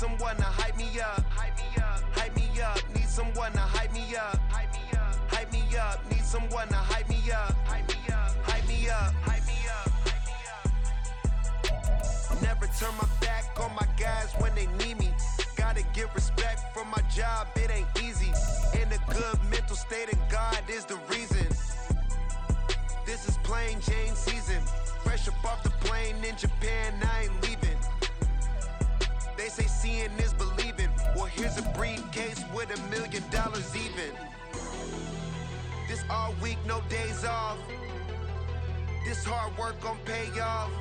someone to hype me up. Hype me up. Hype me up. Need someone to hype me up. Hype me up. Hype me up. Need someone to hype me up. Hype me up. Hype me up. Hype me up. Hype me up. Never turn my back on my guys when they need me. Gotta give respect for my job, it ain't easy. In a good mental state, and God is the reason. This is plain Jane season. Fresh up off the plane in Japan, I ain't leaving. They say seeing is believing. Well, here's a briefcase with $1 million even. This all week, no days off. This hard work gon' pay off.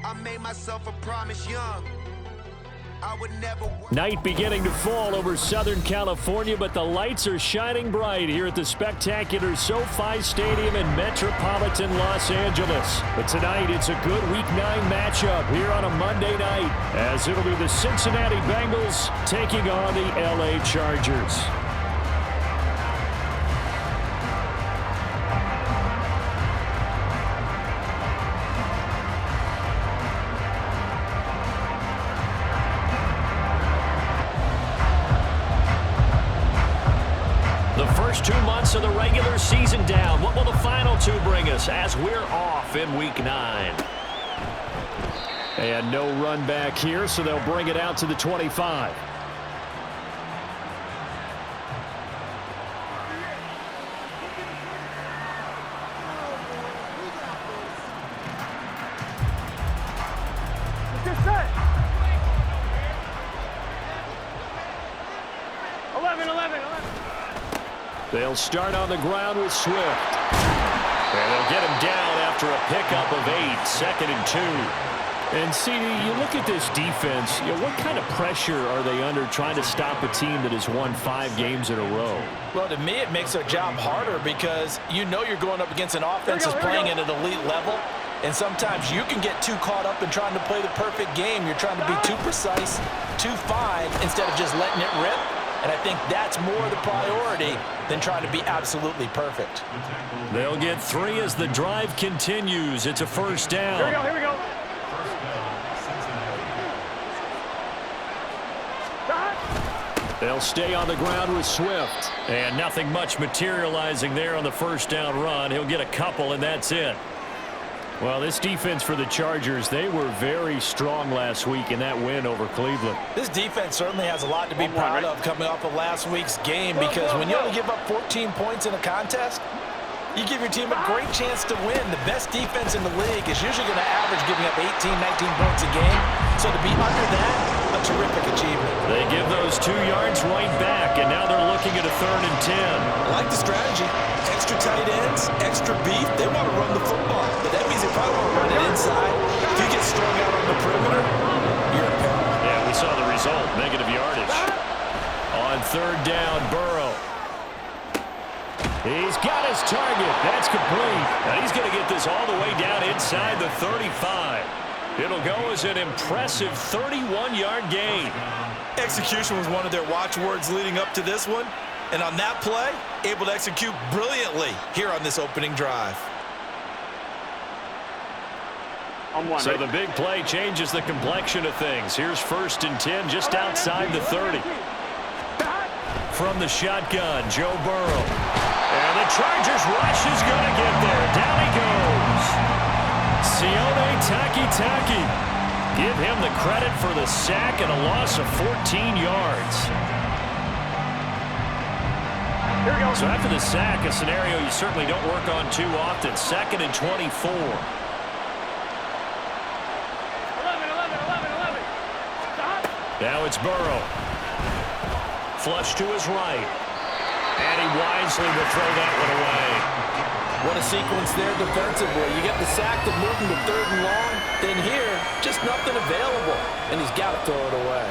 I made myself a promise young. I would never work. Night beginning to fall over Southern California, but the lights are shining bright here at the spectacular SoFi Stadium in metropolitan Los Angeles. But tonight, it's a good Week 9 matchup here on a Monday night, as it'll be the Cincinnati Bengals taking on the LA Chargers. First 2 months of the regular season down. What will the final 2 bring us as we're off in Week 9? And no run back here, so they'll bring it out to the 25. They'll start on the ground with Swift. And they'll get him down after a pickup of 8, 2nd and 2. And, CD, you look at this defense, what kind of pressure are they under trying to stop a team that has won 5 games in a row? Well, to me, it makes their job harder because you know you're going up against an offense that's playing at an elite level. And sometimes you can get too caught up in trying to play the perfect game. You're trying to be too precise, too fine, instead of just letting it rip. And I think that's more the priority than trying to be absolutely perfect. They'll get 3 as the drive continues. It's a first down. Here we go, here we go. They'll stay on the ground with Swift. And nothing much materializing there on the first down run. He'll get a couple, and that's it. Well, this defense for the Chargers, they were very strong last week in that win over Cleveland. This defense certainly has a lot to be proud of coming off of last week's game, because when you only give up 14 points in a contest, you give your team a great chance to win. The best defense in the league is usually going to average giving up 18, 19 points a game. So to be under that, a terrific achievement. They give those 2 yards right back, and now they're looking at a 3rd and 10. I like the strategy. Extra tight ends, extra beef. They want to run the football, but that means they probably want to run it inside. If you get strung out on the perimeter, you're in peril. Yeah, we saw the result, negative yardage. On 3rd down, Burrow. He's got his target. That's complete. And he's going to get this all the way down inside the 35. It'll go as an impressive 31-yard gain. Execution was one of their watchwords leading up to this one. And on that play, able to execute brilliantly here on this opening drive. So the big play changes the complexion of things. Here's 1st and 10 just outside the 30. From the shotgun, Joe Burrow. And the Chargers rush is going to get there. Down he goes. Sione Takitaki. Give him the credit for the sack and a loss of 14 yards. Here we go. So after the sack, a scenario you certainly don't work on too often. 2nd and 24. 11. Now it's Burrow. Flush to his right. And he wisely will throw that one away. What a sequence there defensively. You get the sack to move him to 3rd and long. Then here, just nothing available. And he's got to throw it away.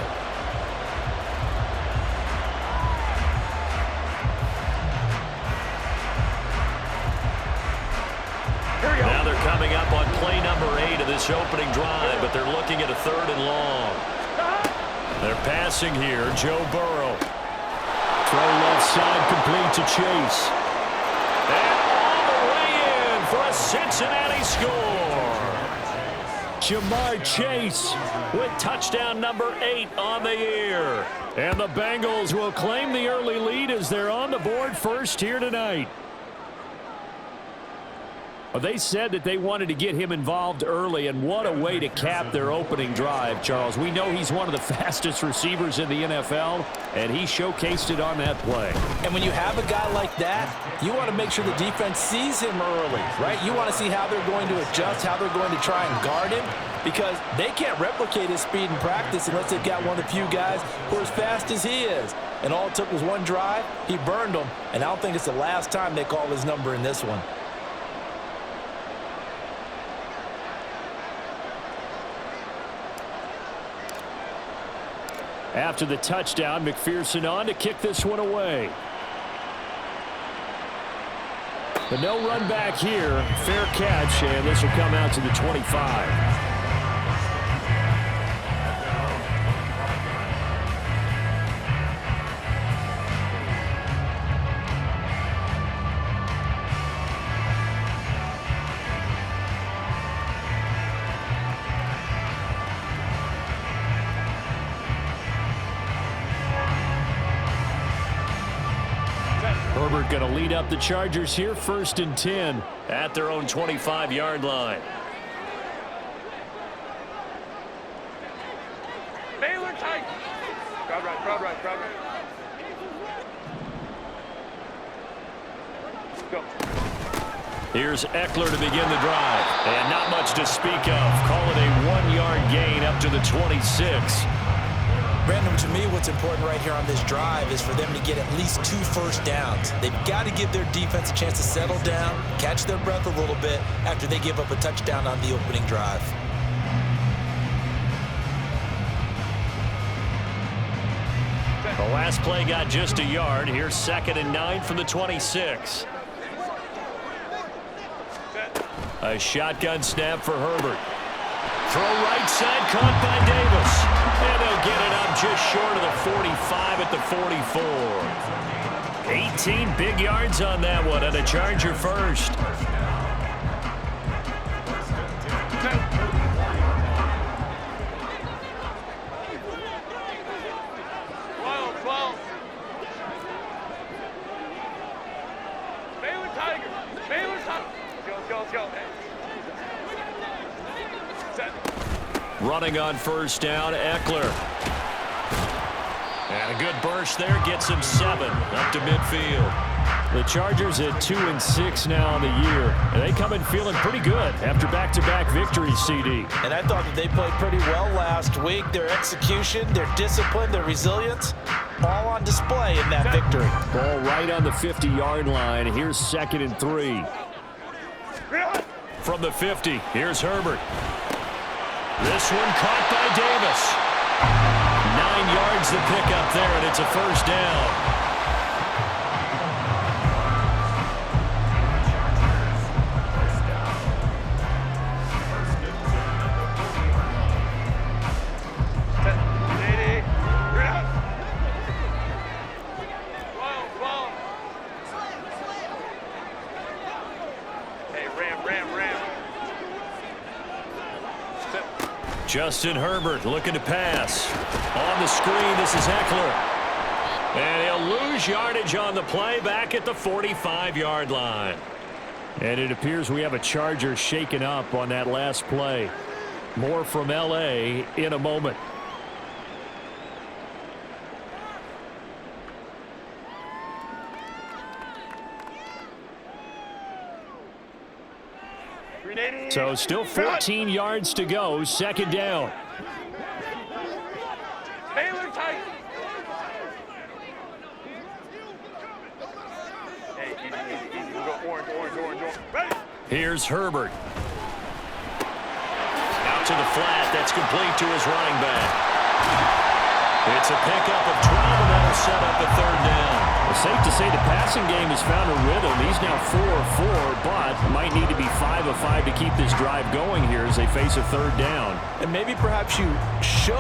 Now they're coming up on play number 8 of this opening drive, but they're looking at a 3rd and long. They're passing here. Joe Burrow. Throw left side complete to Chase. And all the way in for a Cincinnati score. Jamar Chase with touchdown number 8 on the year. And the Bengals will claim the early lead as they're on the board first here tonight. Well, they said that they wanted to get him involved early, and what a way to cap their opening drive, Charles. We know he's one of the fastest receivers in the NFL, and he showcased it on that play. And when you have a guy like that, you want to make sure the defense sees him early, right? You want to see how they're going to adjust, how they're going to try and guard him, because they can't replicate his speed in practice unless they've got one of the few guys who are as fast as he is. And all it took was one drive. He burned them, and I don't think it's the last time they call his number in this one. After the touchdown, McPherson on to kick this one away. But no run back here. Fair catch, and this will come out to the 25. Herbert going to lead up the Chargers here, 1st and 10 at their own 25-yard line. Baylor tight. Crowd right, crowd right, crowd right. Go. Here's Eckler to begin the drive. And not much to speak of. Call it a 1-yard gain up to the 26. Brandon, to me, what's important right here on this drive is for them to get at least 2 first downs. They've got to give their defense a chance to settle down, catch their breath a little bit after they give up a touchdown on the opening drive. The last play got just a yard. Here's 2nd and 9 from the 26. A shotgun snap for Herbert. Throw right side, caught by Davis. And they'll get it up just short of the 45 at the 44. 18 big yards on that one, and a Charger first. Baylor Tiger. Baylor Tiger. Let's go. Running on first down, Eckler. And a good burst there gets him 7 up to midfield. The Chargers at 2-6 now on the year. And they come in feeling pretty good after back-to-back victories, CD. And I thought that they played pretty well last week. Their execution, their discipline, their resilience, all on display in that victory. Ball right on the 50-yard line. Here's 2nd and 3. From the 50, here's Herbert. This one caught by Davis. 9 yards to pick up there, and it's a first down. Justin Herbert looking to pass. On the screen, this is Eckler. And he'll lose yardage on the play back at the 45-yard line. And it appears we have a Charger shaken up on that last play. More from L.A. in a moment. So still 14 yards to go, 2nd down. Baylor tight. Hey, easy. We'll go orange. Ready? Here's Herbert. Out to the flat. That's complete to his running back. It's a pickup of 12, and that'll set up a 3rd down. It's safe to say the passing game has found a rhythm. He's now 4 of 4, but might need to be 5 of 5 to keep this drive going here as they face a 3rd down. And maybe perhaps you show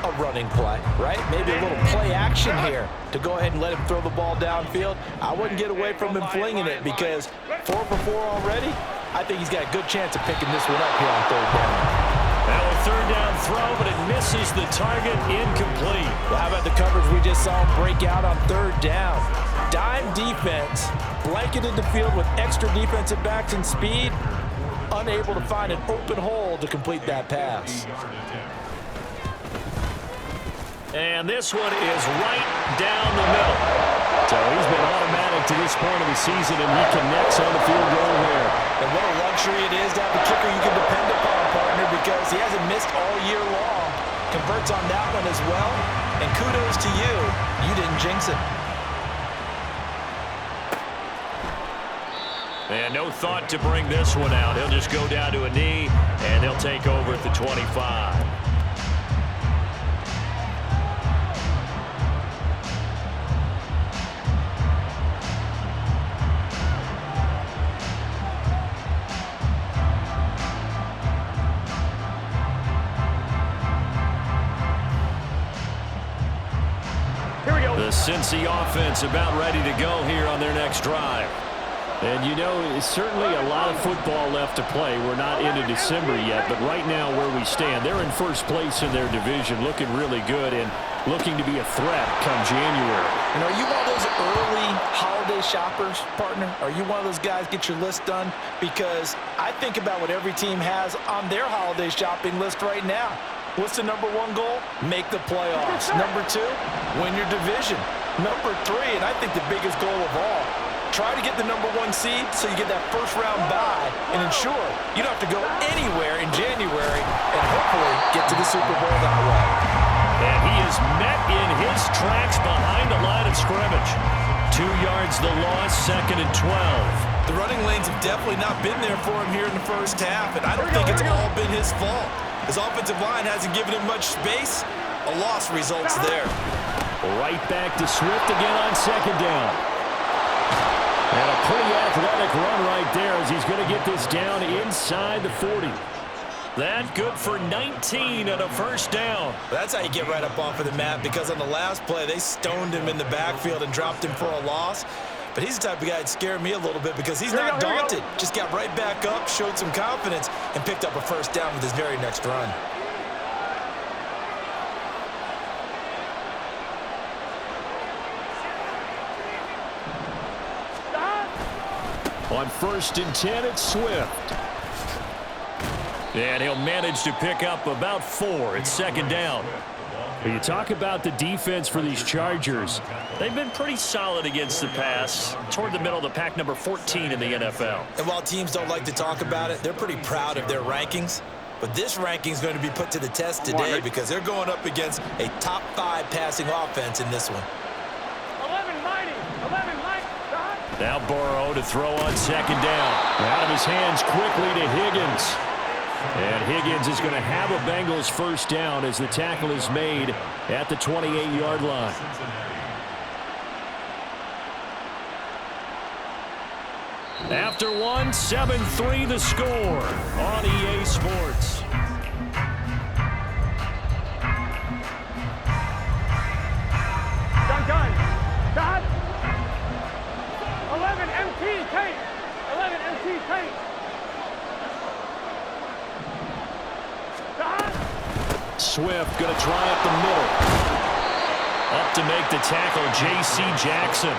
a running play, right? Maybe a little play action here to go ahead and let him throw the ball downfield. I wouldn't get away from him flinging it because 4 for 4 already, I think he's got a good chance of picking this one up here on 3rd down. Now a third down throw, but it misses the target, incomplete. Well, how about the coverage we just saw him break out on third down? Dime defense, blanketed the field with extra defensive backs and speed, unable to find an open hole to complete that pass. And this one is right down the middle. So he's been automatic to this point of the season, and he connects on the field goal here. And what a luxury it is to have a kicker you can depend upon, partner, because he hasn't missed all year long. Converts on that one as well. And kudos to you. You didn't jinx it. And no thought to bring this one out. He'll just go down to a knee, and he'll take over at the 25. The Cincy offense about ready to go here on their next drive. And you know, it's certainly a lot of football left to play. We're not into December yet, but right now where we stand, they're in first place in their division, looking really good and looking to be a threat come January. And are you one of those early holiday shoppers, partner? Are you one of those guys get your list done? Because I think about what every team has on their holiday shopping list right now. What's the number one goal? Make the playoffs. Number two, win your division. Number three, and I think the biggest goal of all, try to get the number one seed so you get that first round bye and ensure you don't have to go anywhere in January and hopefully get to the Super Bowl that way. And he is met in his tracks behind the line of scrimmage. 2 yards the loss, 2nd and 12. The running lanes have definitely not been there for him here in the first half, and I don't think it's all been his fault. His offensive line hasn't given him much space. A loss results there. Right back to Swift again on 2nd down. And a pretty athletic run right there as he's going to get this down inside the 40. That good for 19 and a first down. That's how you get right up off of the mat, because on the last play, they stoned him in the backfield and dropped him for a loss. But he's the type of guy that scared me a little bit because he's not daunted. Just got right back up, showed some confidence, and picked up a first down with his very next run. On 1st and 10, it's Swift. And he'll manage to pick up about 4. It's 2nd down. When you talk about the defense for these Chargers, they've been pretty solid against the pass, toward the middle of the pack, number 14 in the NFL. And while teams don't like to talk about it, they're pretty proud of their rankings. But this ranking is going to be put to the test today because they're going up against a top 5 passing offense in this one. 11 mighty. Now Burrow to throw on 2nd down. Out of his hands quickly to Higgins. And Higgins is going to have a Bengals first down as the tackle is made at the 28-yard line. After one, 7-3 the score on EA Sports. Dot. 11 MT tape. 11 MT tape. Swift going to try up the middle. Up to make the tackle, J.C. Jackson.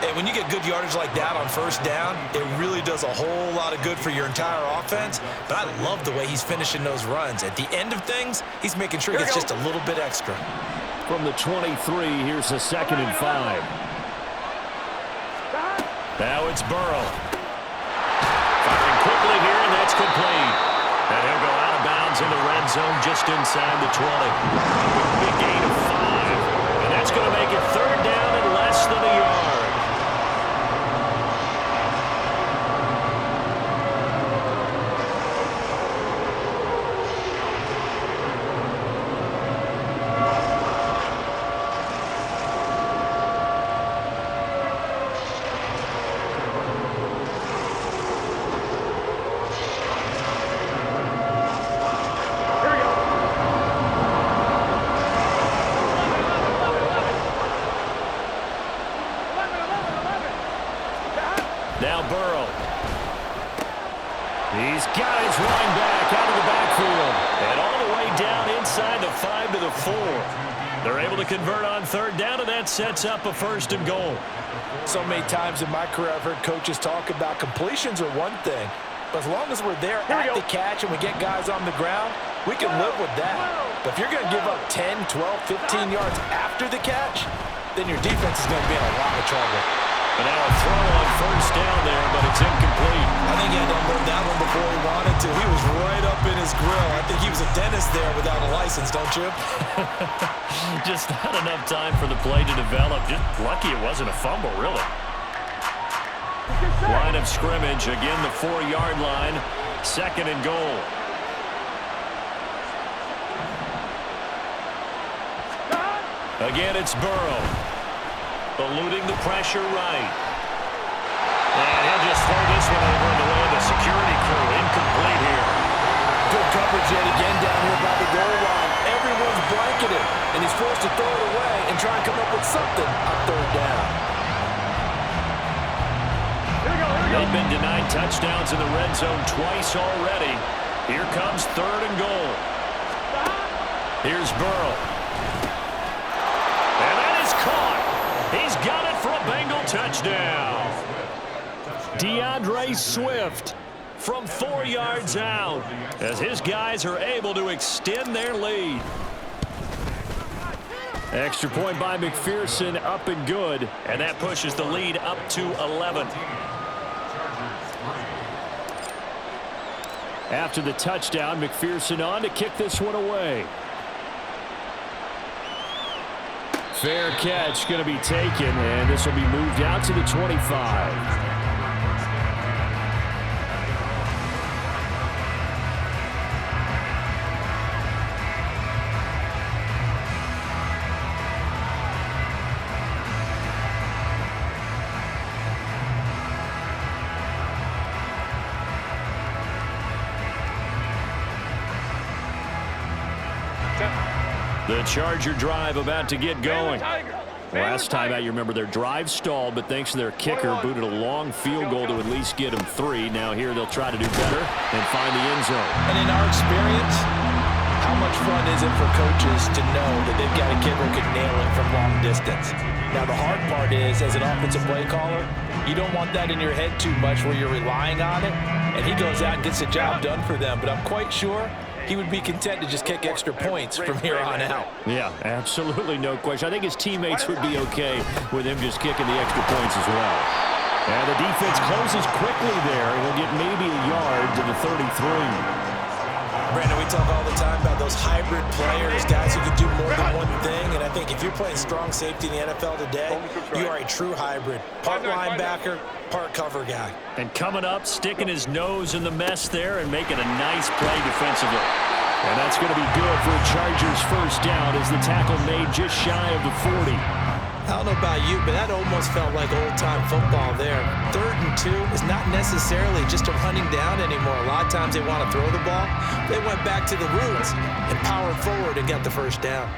And when you get good yardage like that on first down, it really does a whole lot of good for your entire offense. But I love the way he's finishing those runs. At the end of things, he's making sure he gets just a little bit extra. From the 23, here's a 2nd and 5. Now it's Burrow. Firing quickly here, and that's complete. And he'll go out of bounds in the red zone just inside the 20. Big gain of 5. And that's going to make it 3rd down and less than a yard. Now Burrow. He's got his running back out of the backfield. down inside the 5 to the 4. They're able to convert on third down, and that sets up a 1st and goal. So many times in my career I've heard coaches talk about completions are one thing, but as long as we're there at the catch and we get guys on the ground, we can live with that. But if you're going to give up 10, 12, 15 yards after the catch, then your defense is going to be in a lot of trouble. And now a throw on 1st down there, but it's incomplete. I think he had to unload that one before he wanted to. He was right up in his grill. I think he was a dentist there without a license, don't you? Just not enough time for the play to develop. Just lucky it wasn't a fumble, really. Line of scrimmage, again the 4-yard line. 2nd and goal. Again, it's Burrow. Eluding the pressure right. And he'll just throw this one over in the way of the security crew. Incomplete here. Good coverage yet again down here by the goal line. Everyone's blanketed, and he's forced to throw it away and try and come up with something on 3rd down. They've been denied touchdowns in the red zone twice already. Here comes 3rd and goal. Here's Burrow. And that is caught. He's got it for a Bengal touchdown. DeAndre Swift from 4 yards out as his guys are able to extend their lead. Extra point by McPherson, up and good, and that pushes the lead up to 11. After the touchdown, McPherson on to kick this one away. Fair catch going to be taken, and this will be moved out to the 25. The Charger drive about to get going. Last time out, you remember their drive stalled, but thanks to their kicker, booted a long field goal to at least get them 3. Now here they'll try to do better and find the end zone. And in our experience, how much fun is it for coaches to know that they've got a kicker who can nail it from long distance? Now the hard part is, as an offensive play caller, you don't want that in your head too much where you're relying on it, and he goes out and gets the job done for them. But I'm quite sure he would be content to just kick extra points from here on out. Yeah, absolutely no question. I think his teammates would be okay with him just kicking the extra points as well. And the defense closes quickly there. He'll get maybe a yard to the 33. Brandon, we talk all the time about those hybrid players, guys who can do more than one thing. And I think if you're playing strong safety in the NFL today, you are a true hybrid. Part linebacker, part cover guy. And coming up, sticking his nose in the mess there and making a nice play defensively. And that's going to be good for a Chargers 1st down as the tackle made just shy of the 40. I don't know about you, but that almost felt like old-time football there. 3rd and 2 is not necessarily just a running down anymore. A lot of times they want to throw the ball. They went back to the roots and powered forward and got the 1st down.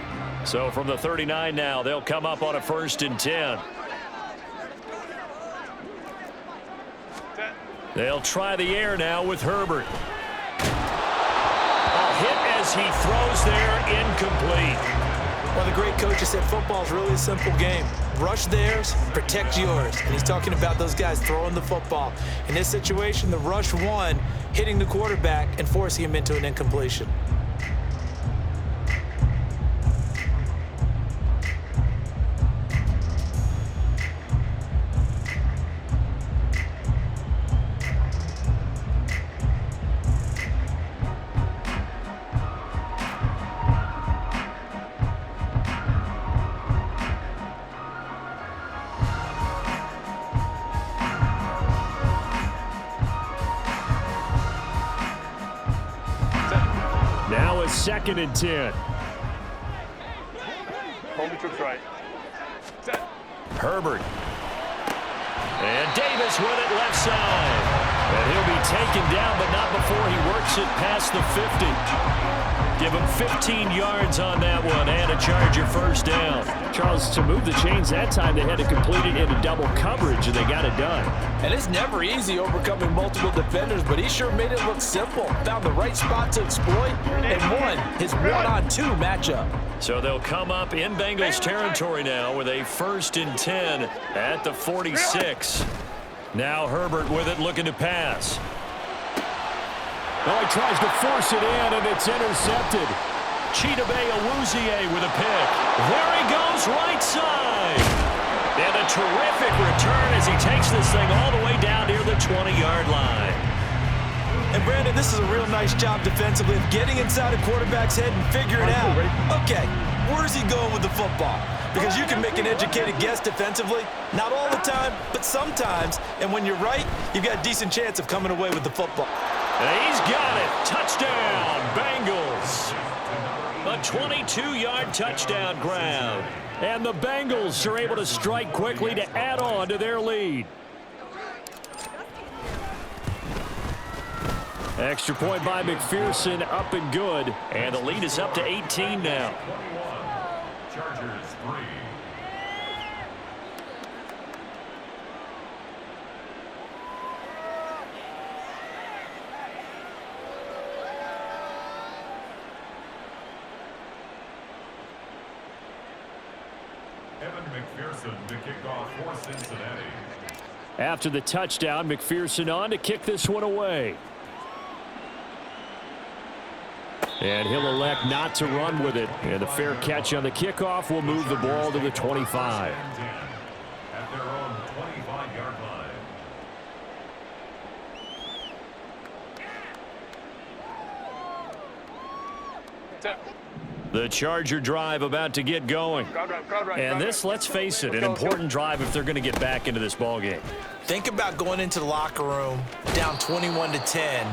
So from the 39 now, they'll come up on a 1st and 10. They'll try the air now with Herbert. A hit as he throws there, incomplete. Well, the great coach has said football is really a simple game. Rush theirs, protect yours. And he's talking about those guys throwing the football. In this situation, the rush won, hitting the quarterback and forcing him into an incompletion. Now a 2nd and 10. Hold the trips right. Set. Herbert. And Davis with it left side. And he'll be taken down, but not before he works it past the 50. Give him 15 yards on that one and a Charger first down. Charles, to move the chains that time, they had to complete it in a double coverage, and they got it done. And it's never easy overcoming multiple defenders, but he sure made it look simple. Found the right spot to exploit and won his one-on-two matchup. So they'll come up in Bengals territory now with a 1st and 10 at the 46. Now Herbert with it, looking to pass. Well, he tries to force it in, and it's intercepted. Chidobe Awuzie with a pick. There he goes, right side. And a terrific return as he takes this thing all the way down near the 20-yard line. And, Brandon, this is a real nice job defensively of getting inside a quarterback's head and figuring out, okay, where's he going with the football? Because you can make an educated guess defensively, not all the time, but sometimes. And when you're right, you've got a decent chance of coming away with the football. And he's got it. Touchdown, Bengals. A 22-yard touchdown grab. And the Bengals are able to strike quickly to add on to their lead. Extra point by McPherson, up and good. And the lead is up to 18 now. Chargers 3. Evan McPherson to kick off for Cincinnati. After the touchdown, McPherson on to kick this one away. And he'll elect not to run with it. And the fair catch on the kickoff will move the ball to the 25. At their own 25-yard line. The Charger drive about to get going. And this, let's face it, an important drive if they're going to get back into this ballgame. Think about going into the locker room down 21-10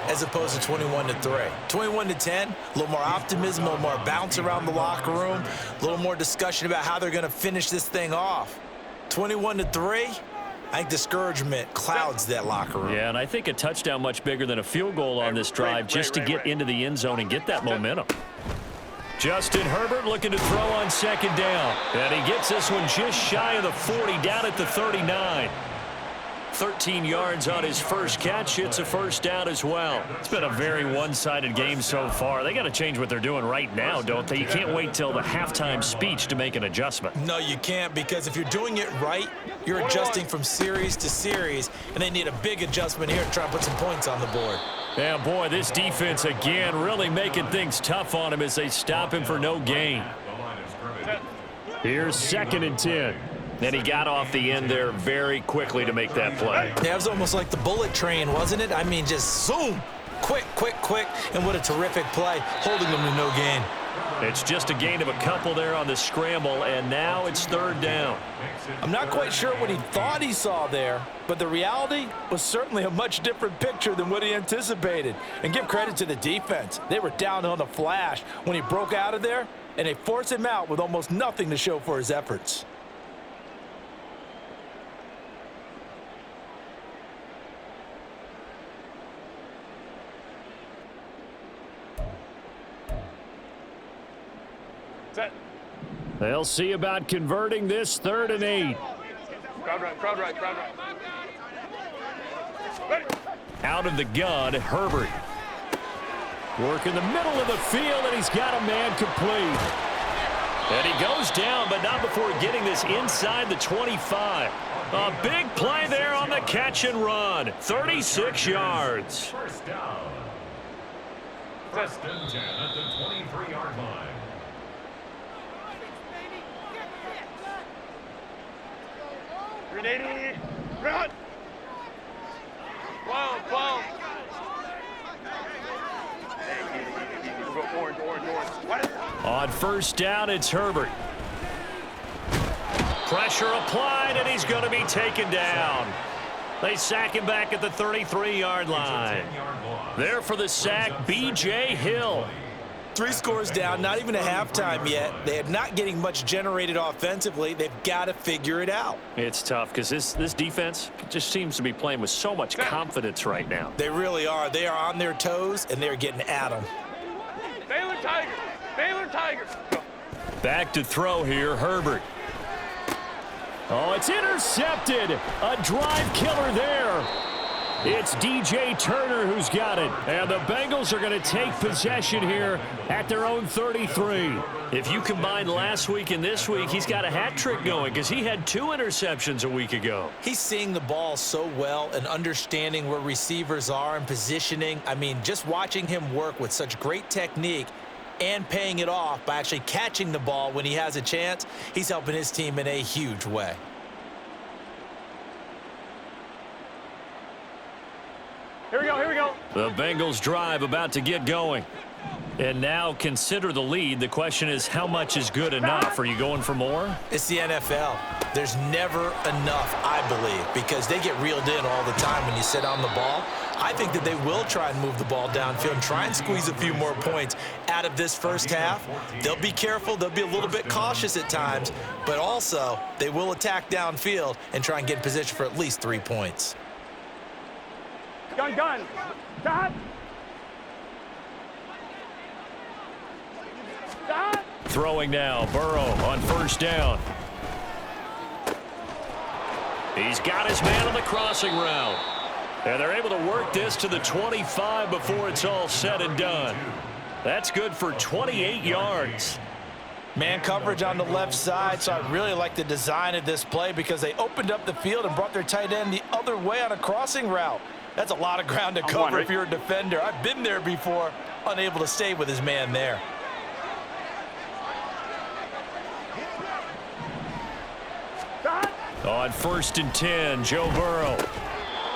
as opposed to 21-3. 21-10, a little more optimism, a little more bounce around the locker room, a little more discussion about how they're going to finish this thing off. 21-3, I think discouragement clouds that locker room. Yeah, and I think a touchdown much bigger than a field goal on this drive just to get into the end zone and get that momentum. Justin Herbert looking to throw on 2nd down. And he gets this one just shy of the 40, down at the 39. 13 yards on his first catch. It's a first down as well. It's been a very one-sided game so far. They got to change what they're doing right now, don't they? You can't wait till the halftime speech to make an adjustment. No, you can't, because if you're doing it right, you're adjusting from series to series, and they need a big adjustment here to try and put some points on the board. Yeah, boy, this defense again really making things tough on him as they stop him for no gain. Here's 2nd and 10. And he got off the end there very quickly to make that play. Yeah, it was almost like the bullet train, wasn't it? I mean, just zoom, quick, and what a terrific play, holding them to no gain. It's just a gain of a couple there on the scramble, and now it's 3rd down. I'm not quite sure what he thought he saw there, but the reality was certainly a much different picture than what he anticipated. And give credit to the defense. They were down on the flash when he broke out of there, and they forced him out with almost nothing to show for his efforts. They'll see about converting this 3rd and 8. Crowd right. Out of the gun, Herbert. Work in the middle of the field, and he's got a man complete. And he goes down, but not before getting this inside the 25. A big play there on the catch and run. 36 yards. First down. 1st and 10 at the 23-yard line. Grenade, run! Wow. We'll go orange. What? On 1st down, it's Herbert. Pressure applied, and he's going to be taken down. They sack him back at the 33-yard line. There for the sack, B.J. Hill. 3 scores down, not even a halftime yet. They are not getting much generated offensively. They've got to figure it out. It's tough because this defense just seems to be playing with so much confidence right now. They really are. They are on their toes, and they're getting at them. Baylor Tigers. Baylor Tigers. Back to throw here, Herbert. Oh, it's intercepted. A drive killer there. It's DJ Turner who's got it. And the Bengals are going to take possession here at their own 33. If you combine last week and this week, he's got a hat trick going because he had 2 interceptions a week ago. He's seeing the ball so well and understanding where receivers are and positioning. I mean, just watching him work with such great technique and paying it off by actually catching the ball when he has a chance, he's helping his team in a huge way. Here we go, here we go. The Bengals drive about to get going. And now consider the lead. The question is, how much is good enough? Are you going for more? It's the NFL. There's never enough, I believe, because they get reeled in all the time when you sit on the ball. I think that they will try and move the ball downfield and try and squeeze a few more points out of this first half. They'll be careful. They'll be a little bit cautious at times, but also they will attack downfield and try and get in position for at least 3 points. Gun, gun. Dot. Dot. Throwing now, Burrow on first down. He's got his man on the crossing route. And they're able to work this to the 25 before it's all said and done. That's good for 28 yards. Man coverage on the left side, so I really like the design of this play because they opened up the field and brought their tight end the other way on a crossing route. That's a lot of ground to cover if you're a defender. I've been there before, unable to stay with his man there. On 1st and 10, Joe Burrow.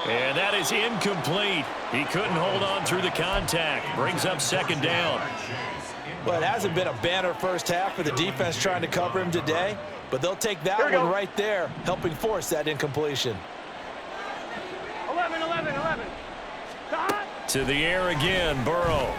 And that is incomplete. He couldn't hold on through the contact. Brings up 2nd down. Well, it hasn't been a banner first half for the defense trying to cover him today, but they'll take that one right there, helping force that incompletion. 11, 11, 11. Dot. To the air again, Burrow.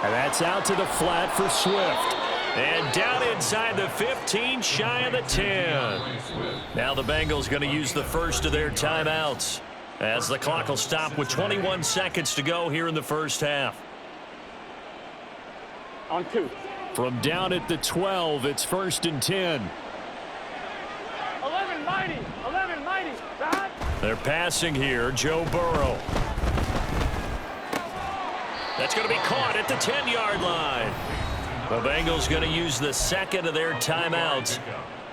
And that's out to the flat for Swift. And down inside the 15, shy of the 10. Now the Bengals going to use the first of their timeouts as the clock will stop with 21 seconds to go here in the first half. On 2. From down at the 12, it's 1st and 10. 11, mighty. 11, mighty. Dot. They're passing here, Joe Burrow. That's going to be caught at the 10-yard line. The Bengals going to use the second of their timeouts.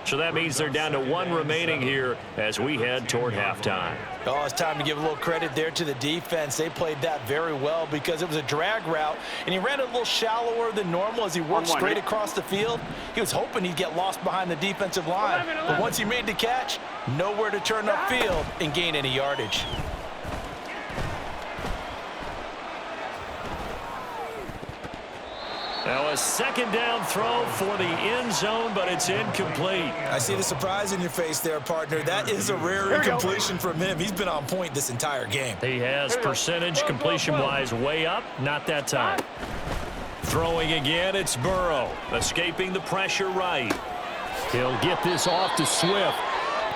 So that means they're down to 1 remaining here as we head toward halftime. Oh, it's time to give a little credit there to the defense. They played that very well because it was a drag route, and he ran it a little shallower than normal as he worked straight across the field. He was hoping he'd get lost behind the defensive line. 11. But once he made the catch, nowhere to turn upfield and gain any yardage. Now a 2nd down throw for the end zone, but it's incomplete. I see the surprise in your face there, partner. That is a rare incompletion from him. He's been on point this entire game. He has percentage completion-wise way up, not that time. Throwing again, it's Burrow, escaping the pressure right. He'll get this off to Swift.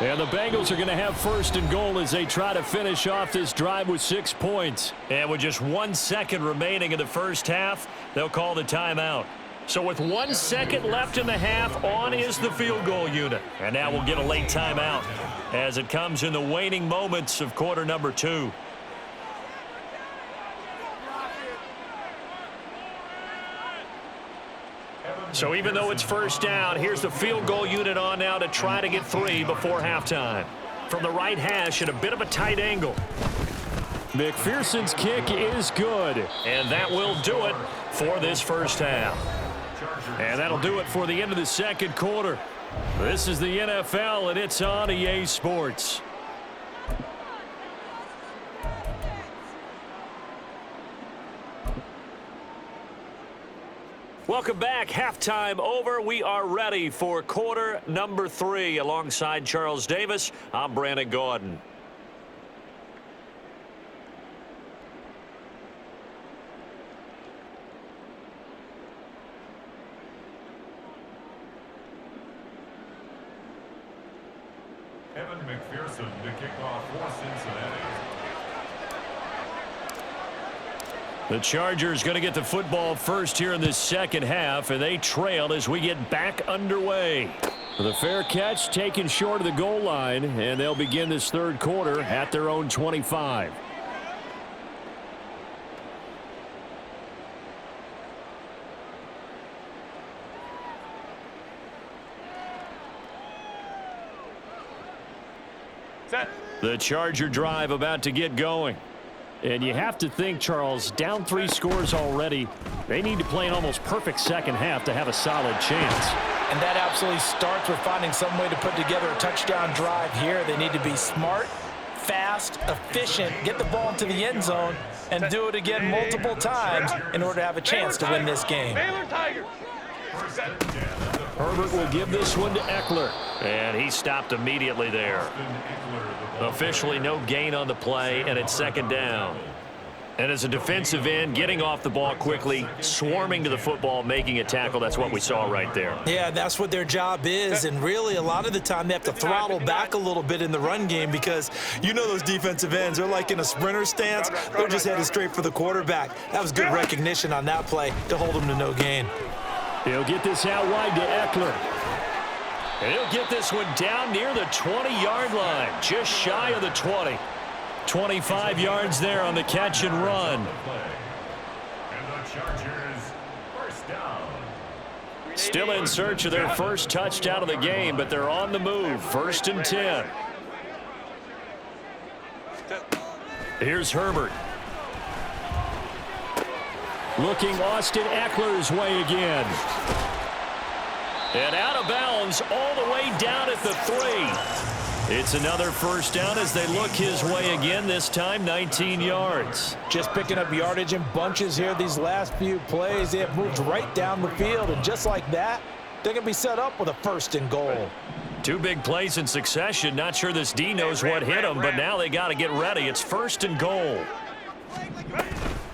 And the Bengals are going to have 1st and goal as they try to finish off this drive with 6 points. And with just 1 second remaining in the first half, they'll call the timeout. So with 1 second left in the half, on is the field goal unit. And now we'll get a late timeout as it comes in the waning moments of quarter number 2. So even though it's 1st down, here's the field goal unit on now to try to get 3 before halftime. From the right hash at a bit of a tight angle. McPherson's kick is good. And that will do it for this first half. And that'll do it for the end of the 2nd quarter. This is the NFL, and it's on EA Sports. Welcome back. Halftime over. We are ready for quarter number 3. Alongside Charles Davis, I'm Brandon Gordon. Evan McPherson to kick off for Cincinnati. The Chargers going to get the football first here in this second half, and they trail as we get back underway. The fair catch taken short of the goal line, and they'll begin this third quarter at their own 25. Set. The Charger drive about to get going. And you have to think, Charles, down 3 scores already. They need to play an almost perfect second half to have a solid chance. And that absolutely starts with finding some way to put together a touchdown drive here. They need to be smart, fast, efficient, get the ball into the end zone, and do it again multiple times in order to have a chance to win this game. Baylor Tigers. Herbert will give this one to Eckler. And he stopped immediately there. Officially no gain on the play, and it's second down. And as a defensive end, getting off the ball quickly, swarming to the football, making a tackle, that's what we saw right there. Yeah, that's what their job is, and really a lot of the time they have to throttle back a little bit in the run game because you know those defensive ends, they're like in a sprinter stance. They're just headed straight for the quarterback. That was good recognition on that play to hold them to no gain. He'll get this out wide to Eckler. And he'll get this one down near the 20-yard line, just shy of the 20. 25 yards there on the catch and run. And the Chargers first down. Still in search of their first touchdown of the game, but they're on the move. First and 10. Here's Herbert. Looking Austin Eckler's way again. And out of bounds all the way down at the 3. It's another first down as they look his way again, this time 19 yards. Just picking up yardage in bunches here these last few plays. They have moved right down the field, and just like that, they're going to be set up with a first and goal. 2 big plays in succession. Not sure this D knows what hit him, but now they got to get ready. It's first and goal.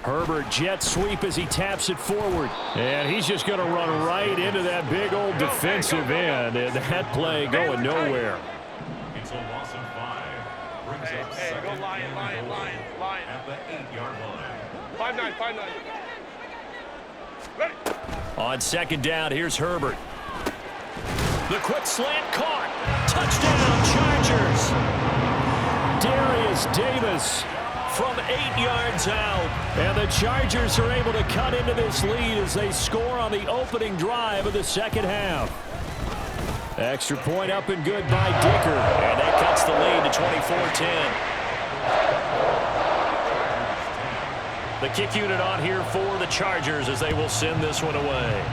Herbert jet sweep as he taps it forward. And he's just going to run right into that big old defensive end. And that play going nowhere. It's a loss of 5. Brings up second go Lion, and Lion, goal Lion, Lion. at the 8-yard line. 5-9, 5-9. Ready. On second down, here's Herbert. The quick slant caught. Touchdown, Chargers. Darius Davis from 8 yards out. And the Chargers are able to cut into this lead as they score on the opening drive of the second half. Extra point up and good by Dicker. And that cuts the lead to 24-10. The kick unit on here for the Chargers as they will send this one away.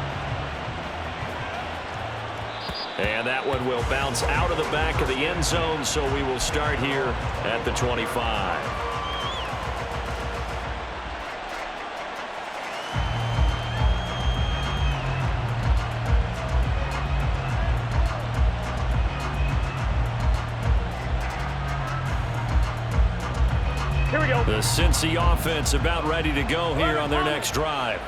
And that one will bounce out of the back of the end zone, so we will start here at the 25. Here we go. The Cincy offense about ready to go here on their next drive.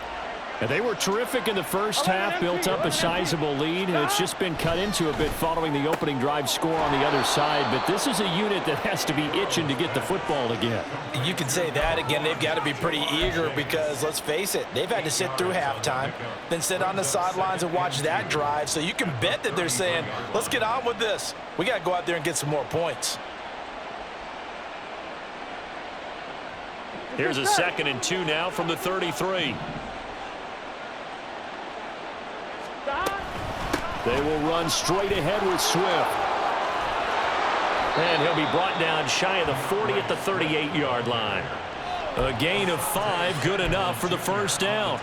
And they were terrific in the first half, built up a sizable lead, and it's just been cut into a bit following the opening drive score on the other side. But this is a unit that has to be itching to get the football again. You can say that again. They've got to be pretty eager because, let's face it, they've had to sit through halftime, then sit on the sidelines and watch that drive. So you can bet that they're saying, let's get on with this. We got to go out there and get some more points. Here's a 2nd and 2 now from the 33. They will run straight ahead with Swift. And he'll be brought down shy of the 40 at the 38-yard line. A gain of 5, good enough for the first down.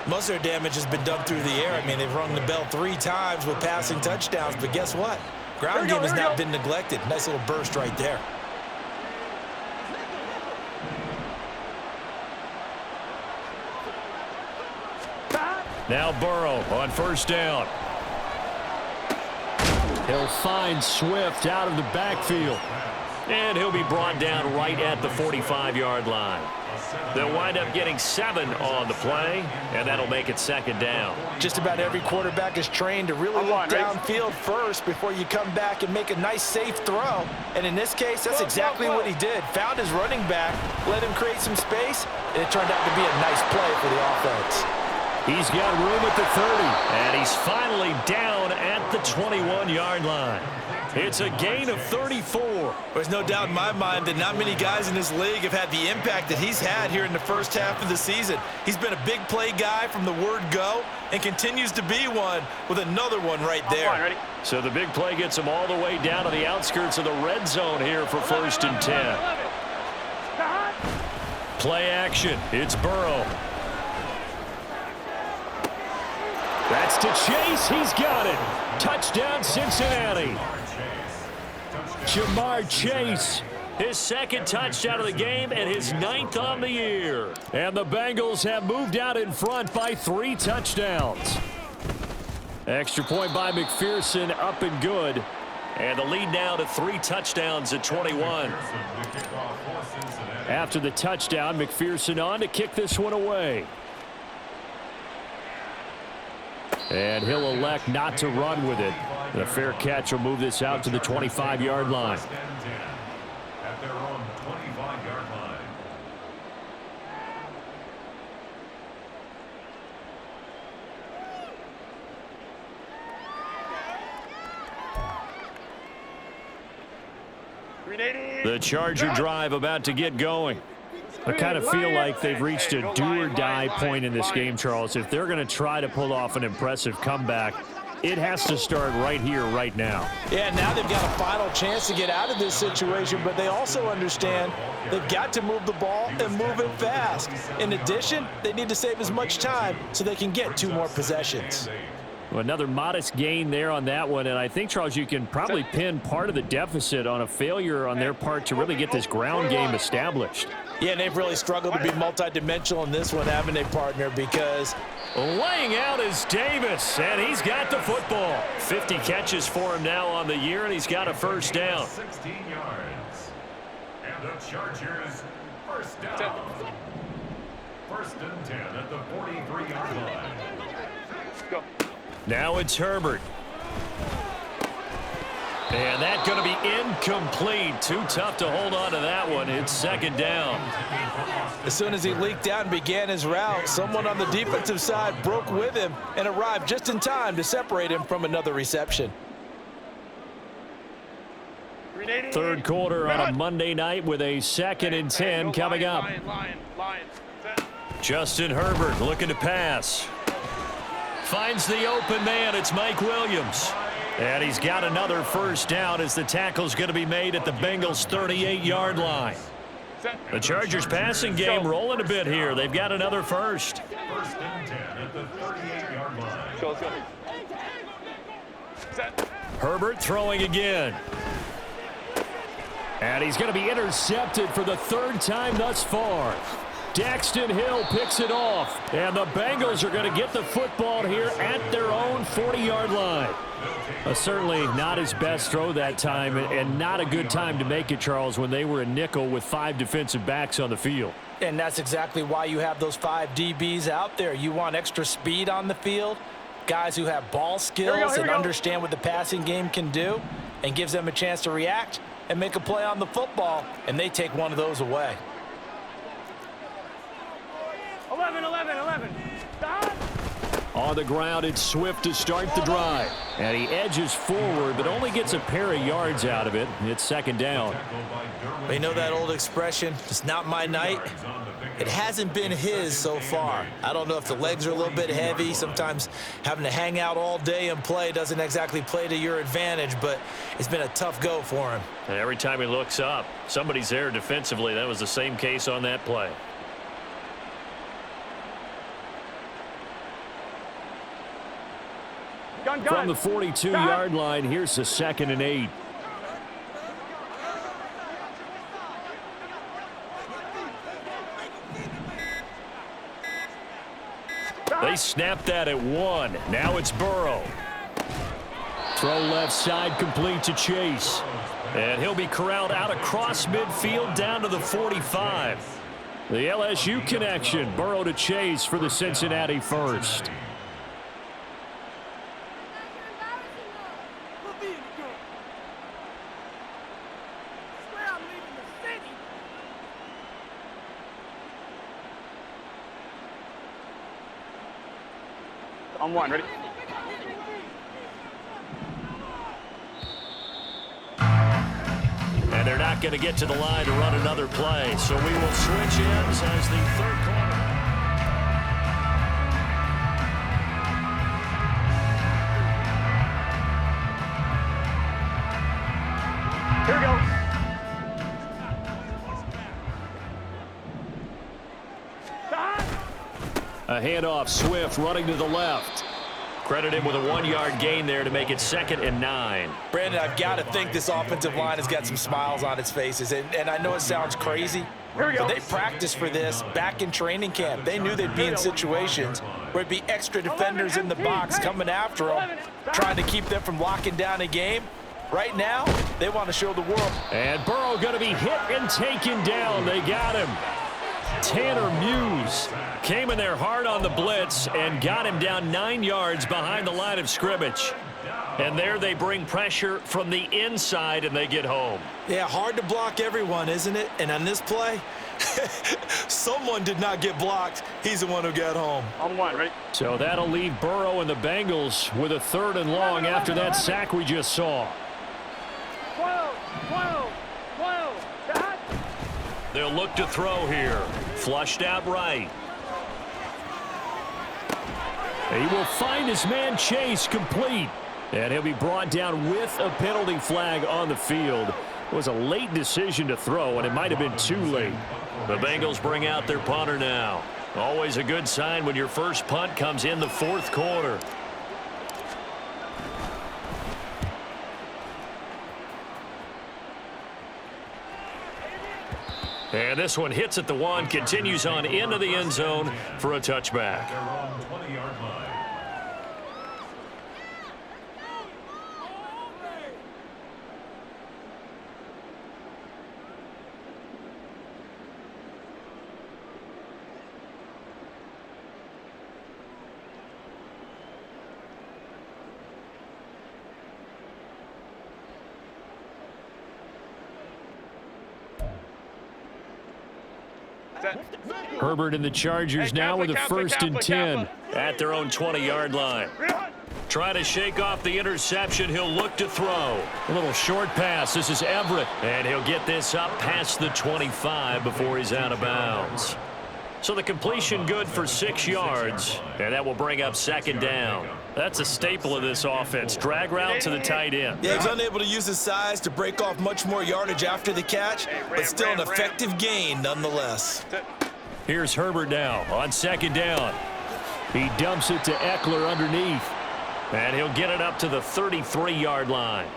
Most of their damage has been done through the air. I mean, they've rung the bell 3 times with passing touchdowns, but guess what? Ground game has not been neglected. Nice little burst right there. Now Burrow on first down. He'll find Swift out of the backfield. And he'll be brought down right at the 45-yard line. They'll wind up getting 7 on the play, and that'll make it 2nd down. Just about every quarterback is trained to really look downfield first before you come back and make a nice, safe throw. And in this case, that's exactly what he did. Found his running back, let him create some space, and it turned out to be a nice play for the offense. He's got room at the 30, and he's finally down at the 21-yard line. It's a gain of 34. There's no doubt in my mind that not many guys in this league have had the impact that he's had here in the first half of the season. He's been a big play guy from the word go and continues to be one with another one right there. So the big play gets him all the way down to the outskirts of the red zone here for 1st and 10. Play action. It's Burrow. That's to Chase. He's got it. Touchdown, Cincinnati. Jamar Chase, his 2nd touchdown of the game and his 9th on the year. And the Bengals have moved out in front by 3 touchdowns. Extra point by McPherson, up and good. And the lead now to 3 touchdowns at 21. After the touchdown, McPherson on to kick this one away. And he'll elect not to run with it. The fair catch will move this out to the 25-yard line. At their own 25-yard line. The Charger drive about to get going. I kind of feel like they've reached a do-or-die point in this game, Charles. If they're going to try to pull off an impressive comeback, it has to start right here, right now. Yeah, now they've got a final chance to get out of this situation, but they also understand they've got to move the ball and move it fast. In addition, they need to save as much time so they can get 2 more possessions. Well, another modest gain there on that one, and I think, Charles, you can probably pin part of the deficit on a failure on their part to really get this ground game established. Yeah, and they've really struggled to be multidimensional in this one, haven't they, partner, because laying out is Davis, and he's got the football. 50 catches for him now on the year, and he's got a 1st down. 16 yards. And the Chargers, 1st down. 1st and 10 at the 43-yard line. Go. Now it's Herbert. And that's going to be incomplete. Too tough to hold on to that one. It's 2nd down. As soon as he leaked out and began his route, someone on the defensive side broke with him and arrived just in time to separate him from another reception. 3rd quarter on a Monday night with a 2nd and 10 coming up. Justin Herbert looking to pass. Finds the open man. It's Mike Williams. And he's got another 1st down as the tackle's going to be made at the Bengals' 38-yard line. The Chargers passing game rolling a bit here. They've got another 1st. 1st and 10 at the 38-yard line. Herbert throwing again. And he's going to be intercepted for the 3rd time thus far. Daxton Hill picks it off. And the Bengals are going to get the football here at their own 40-yard line. Certainly not his best throw that time, and not a good time to make it, Charles, when they were a nickel with 5 defensive backs on the field. And that's exactly why you have those 5 DBs out there. You want extra speed on the field, guys who have ball skills and understand what the passing game can do, and gives them a chance to react and make a play on the football, and they take one of those away. 11. On the ground, it's Swift to start the drive. And he edges forward, but only gets a pair of yards out of it. It's 2nd down. You know that old expression, it's not my night? It hasn't been his so far. I don't know if the legs are a little bit heavy. Sometimes having to hang out all day and play doesn't exactly play to your advantage, but it's been a tough go for him. And every time he looks up, somebody's there defensively. That was the same case on that play. From the 42-yard line, here's the 2nd and 8. They snapped that at 1. Now it's Burrow. Throw left side complete to Chase. And he'll be corralled out across midfield down to the 45. The LSU connection. Burrow to Chase for the Cincinnati first. On one, ready? And they're not going to get to the line to run another play. So we will switch ends as the third quarter. Here we go. A handoff, Swift running to the left. Credit him with a 1-yard gain there to make it 2nd and 9. Brandon, I've got to think this offensive line has got some smiles on its faces. And I know it sounds crazy, but they practiced for this back in training camp. They knew they'd be in situations where it'd be extra defenders in the box coming after them, trying to keep them from locking down a game. Right now, they want to show the world. And Burrow going to be hit and taken down. They got him. Tanner Muse came in there hard on the blitz and got him down 9 yards behind the line of scrimmage. And there they bring pressure from the inside and they get home. Yeah, hard to block everyone, isn't it? And on this play, someone did not get blocked. He's the one who got home. On one, ready? So that'll leave Burrow and the Bengals with a 3rd and long after that sack we just saw. 12. They'll look to throw here. Flushed out right. He will find his man Chase complete. And he'll be brought down with a penalty flag on the field. It was a late decision to throw, and it might have been too late. The Bengals bring out their punter now. Always a good sign when your first punt comes in the 4th quarter. And this one hits at the 1, continues on into the end zone for a touchback. Herbert and the Chargers now with a 1st and 10. At their own 20-yard line. Trying to shake off the interception. He'll look to throw. A little short pass. This is Everett. And he'll get this up past the 25 before he's out of bounds. So the completion good for 6 yards. And that will bring up 2nd down. That's a staple of this offense. Drag route to the tight end. Yeah, he's unable to use his size to break off much more yardage after the catch, but still an effective gain nonetheless. Here's Herbert now on 2nd down. He dumps it to Eckler underneath. And he'll get it up to the 33-yard line.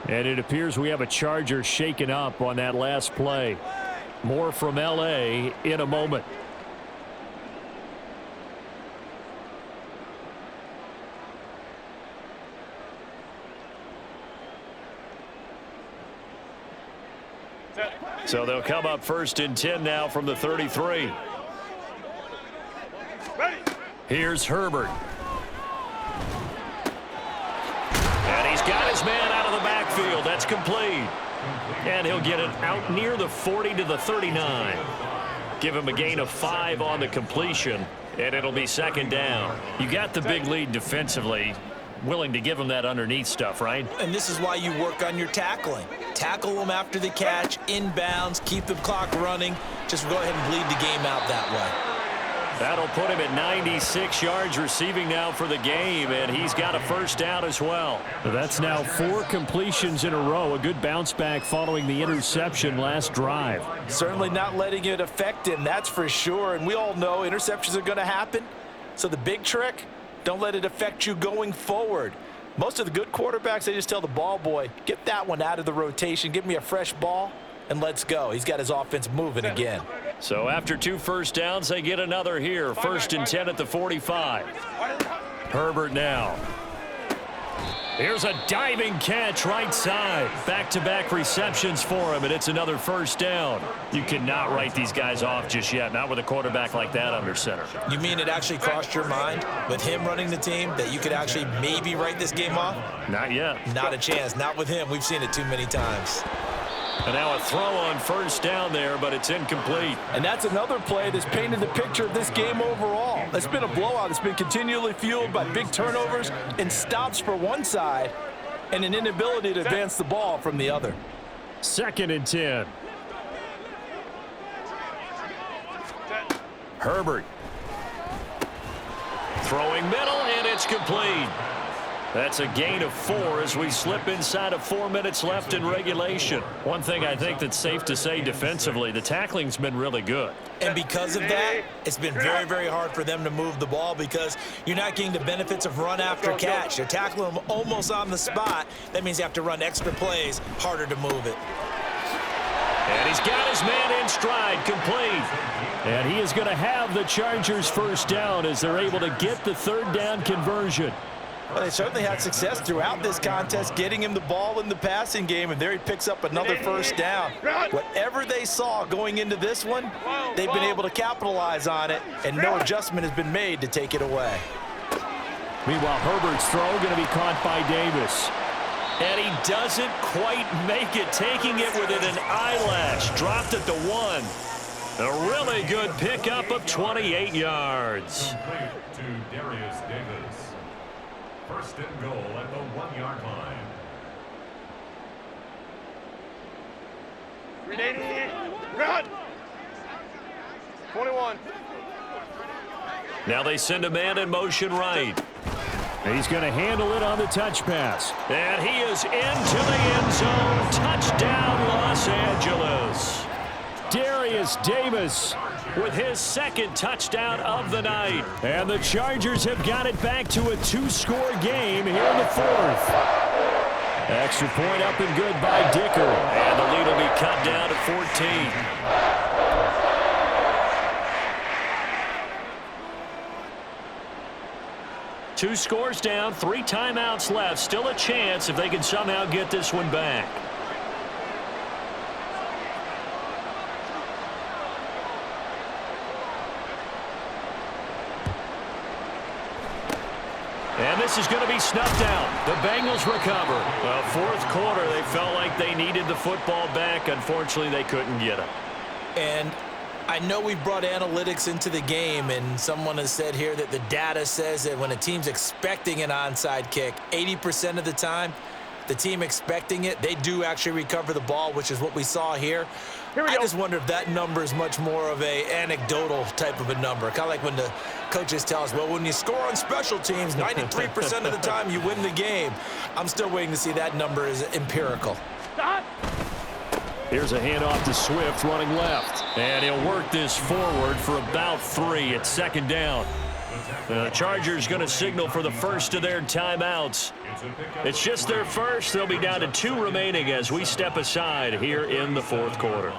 And it appears we have a Charger shaken up on that last play. More from L.A. in a moment. So they'll come up 1st and 10 now from the 33. Here's Herbert. And he's got his man out of the backfield. That's complete. And he'll get it out near the 40 to the 39. Give him a gain of 5 on the completion, and it'll be 2nd down. You got the big lead defensively. Willing to give him that underneath stuff, right? And this is why you work on your tackling. Tackle them after the catch, inbounds, keep the clock running. Just go ahead and bleed the game out that way. That'll put him at 96 yards receiving now for the game, and he's got a 1st down as well. That's now 4 completions in a row. A good bounce back following the interception last drive. Certainly not letting it affect him, that's for sure. And we all know interceptions are going to happen. So the big trick, don't let it affect you going forward. Most of the good quarterbacks, they just tell the ball boy, get that one out of the rotation, give me a fresh ball, and let's go. He's got his offense moving again. So after 2 1st downs, they get another here. 1st and 10 at the 45. Herbert now. Here's a diving catch right side. Back-to-back receptions for him, and it's another first down. You cannot write these guys off just yet, not with a quarterback like that under center. You mean it actually crossed your mind with him running the team that you could actually maybe write this game off? Not yet. Not a chance. Not with him. We've seen it too many times. And now a throw on first down there, but it's incomplete. And that's another play that's painted the picture of this game overall. It's been a blowout. It's been continually fueled by big turnovers and stops for one side and an inability to advance the ball from the other. 2nd and 10. Herbert. Throwing middle, and it's complete. That's a gain of 4 as we slip inside of 4 minutes left in regulation. One thing I think that's safe to say defensively, the tackling's been really good. And because of that, it's been very, very hard for them to move the ball because you're not getting the benefits of run after catch. They're tackling them almost on the spot. That means you have to run extra plays, harder to move it. And he's got his man in stride, complete. And he is going to have the Chargers first down as they're able to get the 3rd down conversion. Well, they certainly had success throughout this contest, getting him the ball in the passing game, and there he picks up another first down. Whatever they saw going into this one, they've been able to capitalize on it, and no adjustment has been made to take it away. Meanwhile, Herbert's throw going to be caught by Davis. And he doesn't quite make it, taking it within an eyelash. Dropped at the 1. A really good pickup of 28 yards. To Darius Davis. 1st and goal at the 1-yard line. Run! 21. Now they send a man in motion right. He's going to handle it on the touch pass. And he is into the end zone. Touchdown, Los Angeles. Darius Davis with his 2nd touchdown of the night. And the Chargers have got it back to a 2-score game here in the 4th. Extra point up and good by Dicker. And the lead will be cut down to 14. 2 scores down, 3 timeouts left. Still a chance if they can somehow get this one back. And this is going to be snuffed out. The Bengals recover. Well, 4th quarter, they felt like they needed the football back. Unfortunately, they couldn't get it. And I know we've brought analytics into the game, and someone has said here that the data says that when a team's expecting an onside kick, 80% of the time, the team expecting it, they do actually recover the ball, which is what we saw here. I just wonder if that number is much more of a anecdotal type of a number. Kind of like when the coaches tell us, well, when you score on special teams, 93% of the time you win the game. I'm still waiting to see that number is empirical. Stop! Here's a handoff to Swift running left. And he'll work this forward for about 3 at 2nd down. The Chargers going to signal for the first of their timeouts. It's just their first. They'll be down to 2 remaining as we step aside here in the 4th quarter.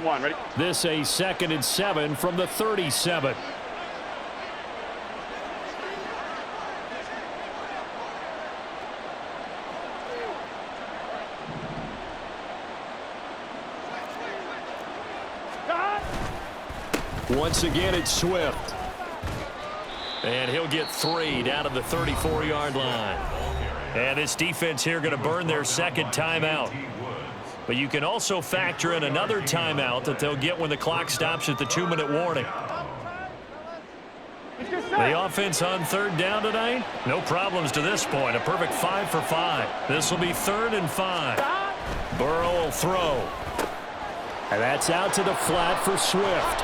One, ready? This a 2nd and 7 from the 37. Once again, it's Swift. And he'll get 3 down to the 34-yard line. And this defense here going to burn their 2nd timeout. But you can also factor in another timeout that they'll get when the clock stops at the 2-minute warning. The offense on 3rd down tonight, no problems to this point. A perfect 5 for 5. This will be 3rd and 5. Burrow will throw. And that's out to the flat for Swift.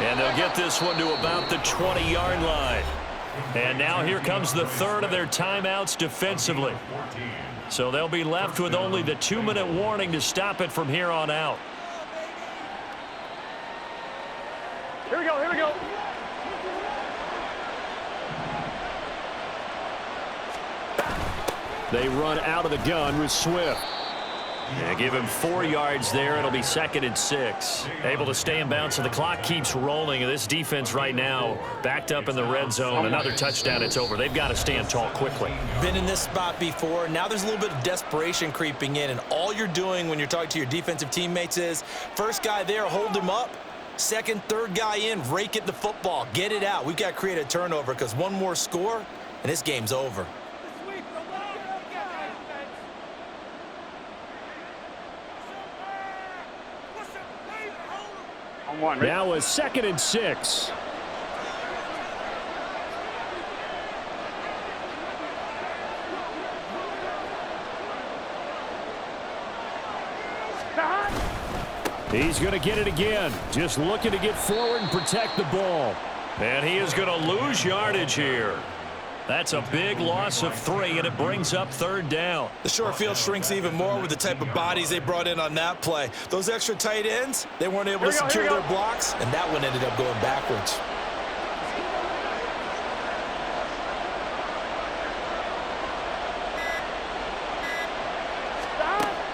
And they'll get this one to about the 20-yard line. And now here comes the 3rd of their timeouts defensively. So they'll be left with only the 2-minute warning to stop it from here on out. Here we go. They run out of the gun with Swift. Yeah, give him 4 yards there. It'll be 2nd and 6. Able to stay in bounds, so the clock keeps rolling. And this defense right now backed up in the red zone. Another touchdown, it's over. They've got to stand tall quickly. Been in this spot before. Now there's a little bit of desperation creeping in, and all you're doing when you're talking to your defensive teammates is first guy there, hold him up. Second, third guy in, rake at the football. Get it out. We've got to create a turnover because one more score, and this game's over. Now a 2nd and 6. He's going to get it again. Just looking to get forward and protect the ball. And he is going to lose yardage here. That's a big loss of 3, and it brings up 3rd down. The short field shrinks even more with the type of bodies they brought in on that play. Those extra tight ends, they weren't able to secure their blocks, and that one ended up going backwards.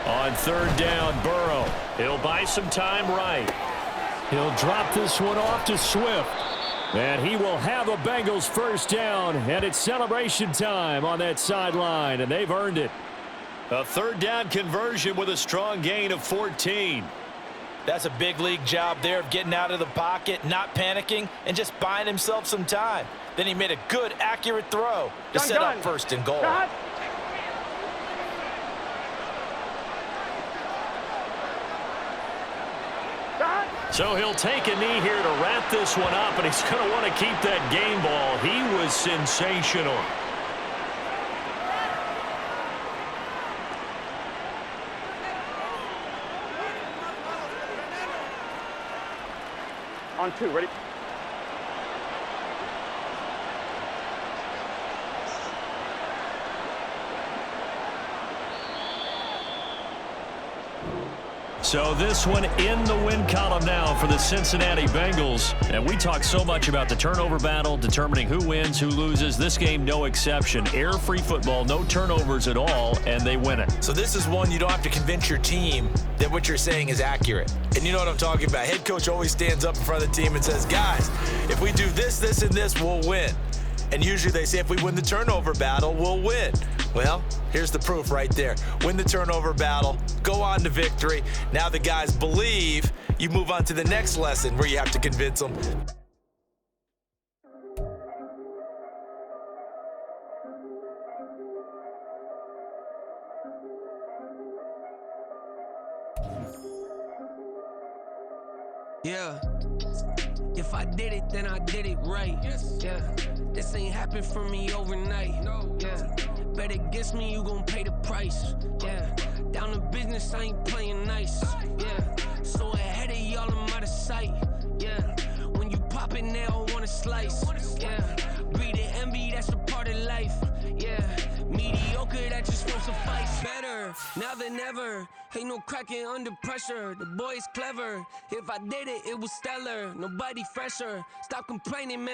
On 3rd down, Burrow. He'll buy some time right. He'll drop this one off to Swift. And he will have a Bengals 1st down, and it's celebration time on that sideline, and they've earned it. A 3rd down conversion with a strong gain of 14. That's a big league job there of getting out of the pocket, not panicking, and just buying himself some time. Then he made a good, accurate throw to set up 1st and goal. So he'll take a knee here to wrap this one up, and he's going to want to keep that game ball. He was sensational. On 2, ready? So this one in the win column now for the Cincinnati Bengals. And we talk so much about the turnover battle, determining who wins, who loses. This game, no exception. Air-free football, no turnovers at all, and they win it. So this is one you don't have to convince your team that what you're saying is accurate. And you know what I'm talking about. Head coach always stands up in front of the team and says, guys, if we do this, this, and this, we'll win. And usually they say if we win the turnover battle, we'll win. Well, here's the proof right there. Win the turnover battle, go on to victory. Now the guys believe. You move on to the next lesson where you have to convince them. Yeah. If I did it, then I did it right. Yeah. This ain't happened for me overnight. Yeah. Bet against me, you gon' pay the price. Yeah. Down to business, I ain't playing nice. Yeah. So ahead of y'all, I'm out of sight. Yeah. When you pop it now, I wanna slice. Yeah. Breathe and envy, that's a part of life. Yeah. Mediocre, that just won't suffice. Better now than ever. Ain't no cracking under pressure. The boy's clever. If I did it, it was stellar. Nobody fresher. Stop complaining, man.